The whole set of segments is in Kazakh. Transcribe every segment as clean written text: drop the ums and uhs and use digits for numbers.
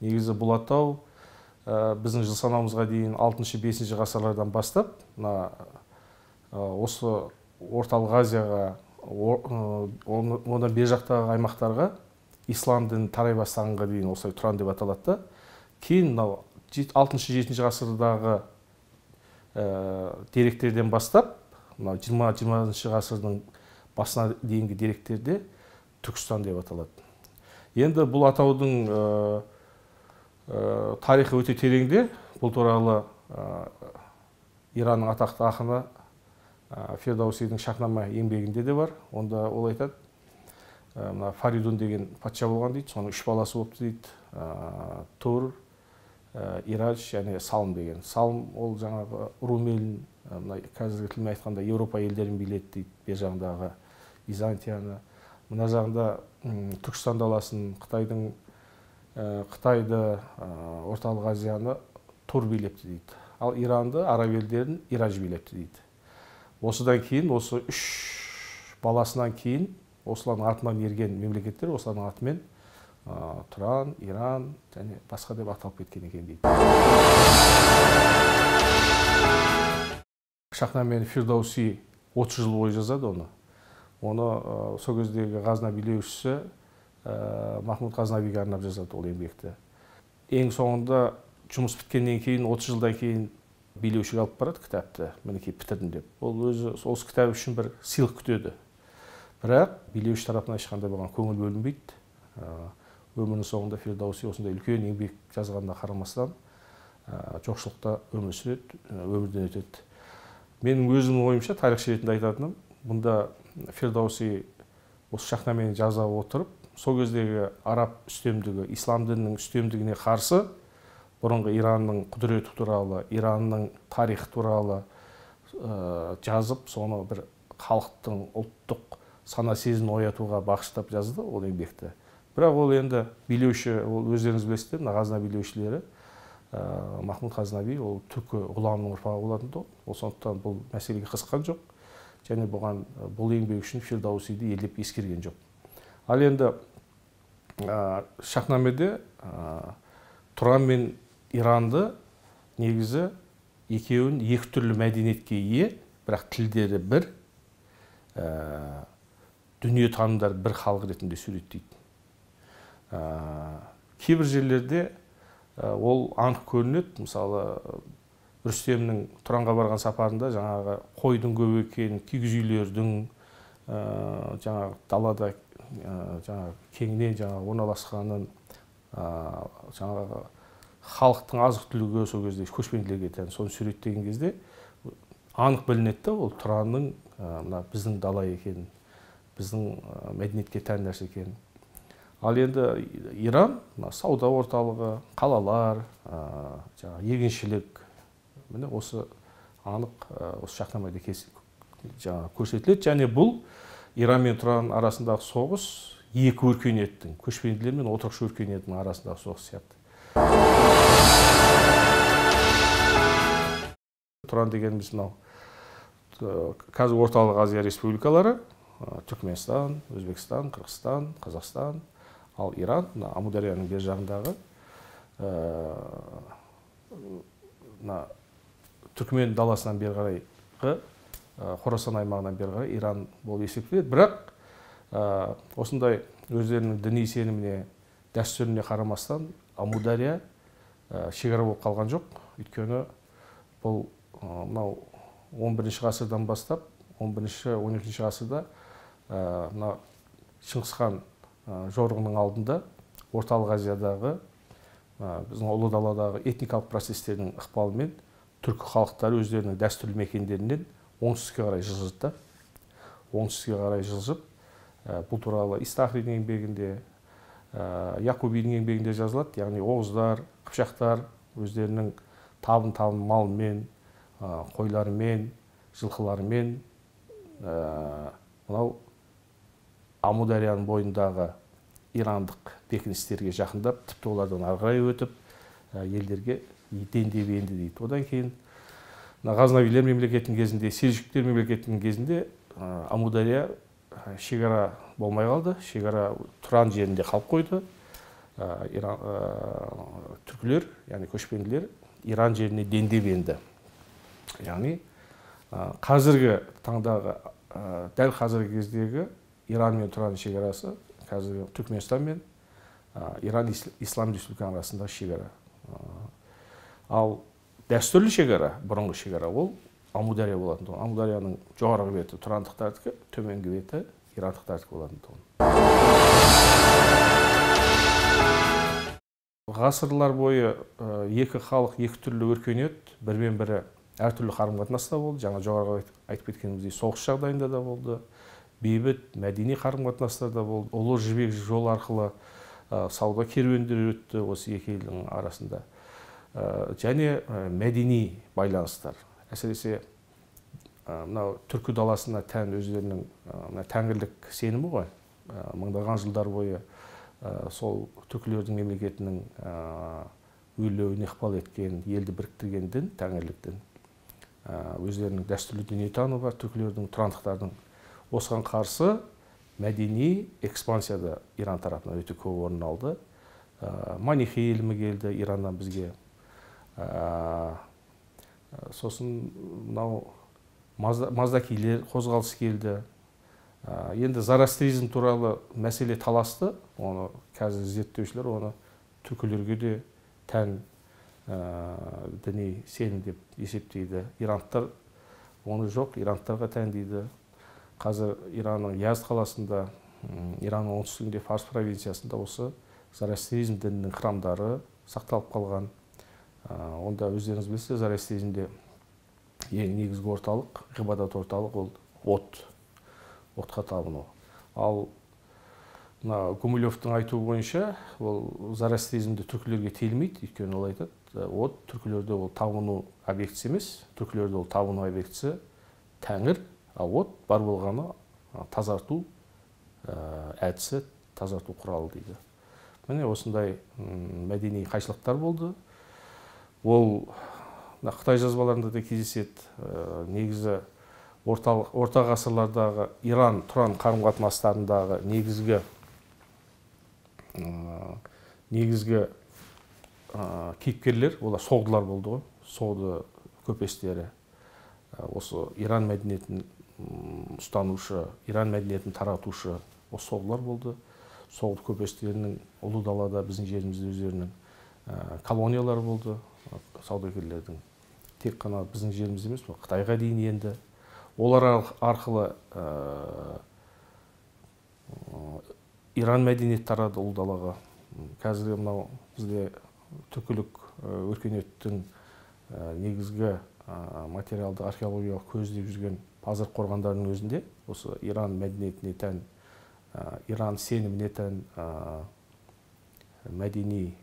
Негізі бұл атау біздің жыл санауымызға дейін 6-5 ғасырлардан бастап осы орталық Азияға, одан бер жақтағы аймақтарға ислам діні тарай бастағанға дейін осылай тұран деп аталады. Кейін 6-7 ғасырдағы деректерден бастап 20-20 ғасырдың басына дейінгі деректерде Түркістан деп аталады. Енді бұл атаудың тарихы өте тереңде. Бұл туралы Иранның атақты ақыны Фирдаусидің Шахнама еңбегінде де бар. Онда ол айтады, Фаридун деген патша болған дейді, соның 3 баласы болыпты дейді. Тур, Ирадж және Салым деген. Салым ол жаңағы Румелін, қазіргі тілмен айтқанда Еуропа елдерін биледі дейді, бер жағындағы Византияны. Мына жағында Түркістан даласын, Қытайды, орталық Азияны Тур билепті дейді. Ал Иранды, араб елдерін Ирадж билепті дейді. Осыдан кейін, осы 3 баласынан кейін, осылардың артынан ерген мемлекеттер, осылардың атымен Тұран, Иран және басқа деп аталып кеткен екен дейді. Шахнаме Фирдауси 30 жыл бойы жазады оны. Оны сол кездегі қазына билеушісі Махмуд Қазнавиге арнап жазады ол еңбекті. Ең соңында жұмыс біткеннен кейін, 30 жылдан кейін билеушіге алып барады кітапты, мінекей бітірдім деп. Ол өзі осы кітап үшін бір сыйлық күтеді. Бірақ билеуші тарапынан ешқандай болған көңіл бөлінбейді. Өмірінің соңында Фирдауси осындай үлкен еңбек жазғанына қарамастан жоқшылықта өмір сүреді, өмірден өтеді. Менің өзімнің ойымша, тарихшы ретінде айтатыным, бұнда Фирдауси осы Шахнамені жаза отырып, сол кездегі араб үстемдігі, ислам дінінің үстемдігіне қарсы бұрынғы Иранның құдіреті туралы, Иранның тарихы туралы жазып, соны бір халықтың ұлттық сана сезімін оятуға бағыштап жазды ол еңбекті. Бірақ ол енді билеуші, ол өздеріңіз білесіздер, Ғазна билеушілері, Махмуд Қазнави, ол түркі ғұламының ұрпағы болатын еді. Ол сондықтан бұл мәселеге қызыққан жоқ, және бұған бұл еңбек үшін Фирдаусиді елеп ескерген жоқ. Ал енді Шахнамеде Тұран мен Иранды негізі екеуін екі түрлі мәдениетке ие, бірақ тілдері бір, дүние танымдар бір халық ретінде суреттейді. Кейбір жерлерде ол анық көрінеді. Мысалы, Рүстемнің Тұранға барған сапарында жаңағы қойдың көп екенін, кигіз үйлердің, жаңағы далада кеңінен орналасқанын, жаңағы халықтың азық-түлігі сол кезде көшпенділерге тән, соны суреттеген кезде анық білінеді, ол Тұранның біздің дала екенін, біздің мәдениетке тән нәрсе екенін. Ал енді Иран сауда орталығы, қалалар, егіншілік, міне осы анық осы Шахнамеде көрсетіледі. Және бұл Иран мен Тұран арасындағы соғыс екі өркениеттің, көшпенділер мен отырықшы өркениетінің арасындағы соғыс сияқты. Тұран дегеніміз мынау қазір орталық Азия республикалары, Түркменстан, Өзбекстан, Қырғызстан, Қазақстан, ал Иран, Амударияның бер жағындағы Түркмен даласынан бер қарайғы, Хорасан аймағынан бер қарай Иран болып есептеледі. Бірақ осындай өздерінің діни сеніміне, дәстүріне қарамастан Амудария шекара болып қалған жоқ. Өйткені бұл 11 ғасырдан бастап, 11-12 ғасырда Шыңғысхан жорығының алдында орталық Азиядағы, біздің ұлы даладағы этникалық процестердің ықпалымен түркі халықтары өздерінің дәстүрлі мекендерінен оңтүстікке қарай жылжыды. Оңтүстікке қарай жылжып, бұл туралы Истахридің еңбегінде, Яқубидің еңбегінде жазылады. Яғни оғыздар, қыпшақтар өздерінің табын малымен, қойларымен, жылқыларымен мынау Амударияның бойындағы ирандық бекіністерге жақындап, тіпті олардан ары қарай өтіп, елдерге дендеп енді дейді. Одан кейін Ғазнавилер мемлекетінің кезінде, Селжүктер мемлекетінің кезінде Амудария шекара болмай қалды. Шекара Тұран жерінде қалып қойды. түркілер, яғни көшпенділер Иран жеріне дендеп енді. Яғни қазіргі таңдағы, дәл қазіргі кездегі Иран мен Тұран шекарасы қазіргі Түркменстан мен Иран Ислам Республикасының арасындағы шекара. Ал дәстүрлі шекара, бұрынғы шекара, ол Амудария болатын. Амударияның жоғарғы беті тұрандықтардікі, төменгі беті ирандықтардікі болатын. Ғасырлар бойы екі халық, екі түрлі өркениет, бірмен бірі әртүрлі қарым-қатынаста болды. Жаңа жоғарғы айтып кеткеніміздей соғыс жағдайында да болды. Бейбіт, мәдени қарым-қатынастар да болды. Ұлы жібек жол арқылы сауда керуендері өтті осы екі елдің арасында. Және мәдени байланыстар. Әсіресе мынау түркі даласына тән өздерінің тәңірлік сенімі ғой. Мыңдаған жылдар бойы сол түркілердің мемлекетінің өрлеуіне ықпал еткен, елді біріктірген дін, тәңірлік дін. Өздерінің дәстүрлі дүниетану бар, түркілердің, тұрандықтардың. Осыған қарсы мәдени экспансияда Иран тарапынан өте көп орын алды. Манихей ілімі келді Ираннан бізге. Сосын мынау маздакилер қозғалыс келді. Енді зороастризм туралы мәселе таласты. Оны қазір зерттеушілер оны түркілерге де тән діни сенім деп есептейді. Ирандтар оны жоқ, ирандтарға тән дейді. Қазір Иранның Язд қаласында, Иранның оңтүстігінде Фарс провинциясында осы зороастризм дінінің храмдары сақталып қалған. Онда өздеріңіз білесіздер, зороастризмде ең негізгі орталық, ғибадат орталық ол отқа табыну. Ал Гумилевтің айтуы бойынша, ол зороастризмде түркілерге телмейді, өйткені ол айтады, от түркілерде ол табыну объектісі емес, түркілерде ол табыну объектісі тәңір, ал от бар болғаны тазарту әдісі, тазарту құралы дейді. Міне осындай мәдени қайшылықтар болды. Ол Қытай жазбаларында да кездеседі. Негізі орта ғасырлардағы Иран-Тұран қарым-қатынастарындағы негізгі кейіпкерлер, олар соғдылар болды ғой. Соғды көпестері. Осы Иран мәдениетін ұстанушы, Иран мәдениетін таратушы осы соғдылар болды. Соғды көпестерінің ұлы далада біздің жерімізде өздерінің колониялары болды, саудагерлердің. Тек қана біздің жерімізде емес, Қытайға дейін енді. Олар арқылы Иран мәдениет тарады ұлы далаға. Қазір мынау бізде түркілік өркениеттің негізгі материалды археологиялық көздеп жүрген Пазыр қорғандарының өзінде осы Иран мәдениетіне тән, Иран сеніміне тән мәдени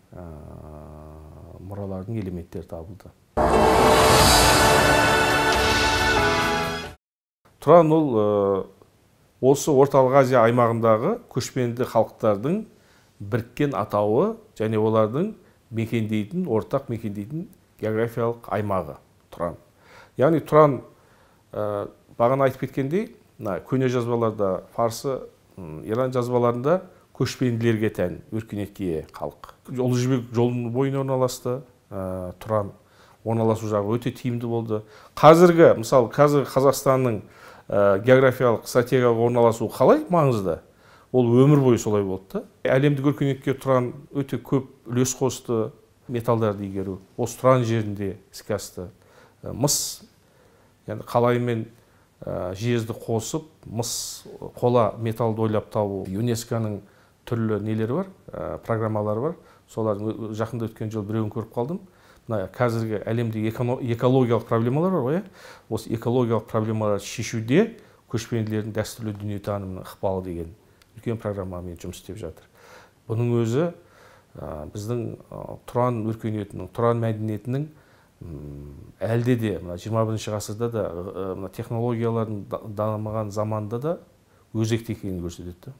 мұралардың элементтері табылды. Тұран ол осы Орталық Азия аймағындағы көшпенді халықтардың біріккен атауы және олардың мекендейтін, ортақ мекендейтін географиялық аймағы Тұран. Яғни Тұран бағана айтып кеткендей, көне жазбаларда, Фарсы, Иран жазбаларында көшпенділерге тән өркениетке халық. Ұлы жібек жолының бойына орналасты, Тұран орналасу жағы өте тиімді болды. Қазіргі Қазақстанның географиялық стратегиялық орналасу қалай маңызды? Ол өмір бойы солай болды. Әлемдік өркениетке Тұран өте көп үлес қосты, металдарды игеру. Осы Тұран жерінде іске асты. Мыс, яғни қалай мен жезді қосып, мыс, қола металды ойлап табу. ЮНЕСКО-ның түрлі нелері бар, программалары бар. Солардың жақында өткен жол біреуін көріп қалдым. Қазіргі әлемдегі экологиялық проблемалар бар ғой. Осы экологиялық проблемаларды шешуде көшпенділердің дәстүрлі дүниетанымының ықпалы деген үлкен программамен жұмыс істеп жатыр. Бұның өзі біздің Тұран өркениетінің, Тұран мәдениетінің әлде де 21 ғасырда да технологиялардың дамыған заманда да өзекті екенін көрсетеді.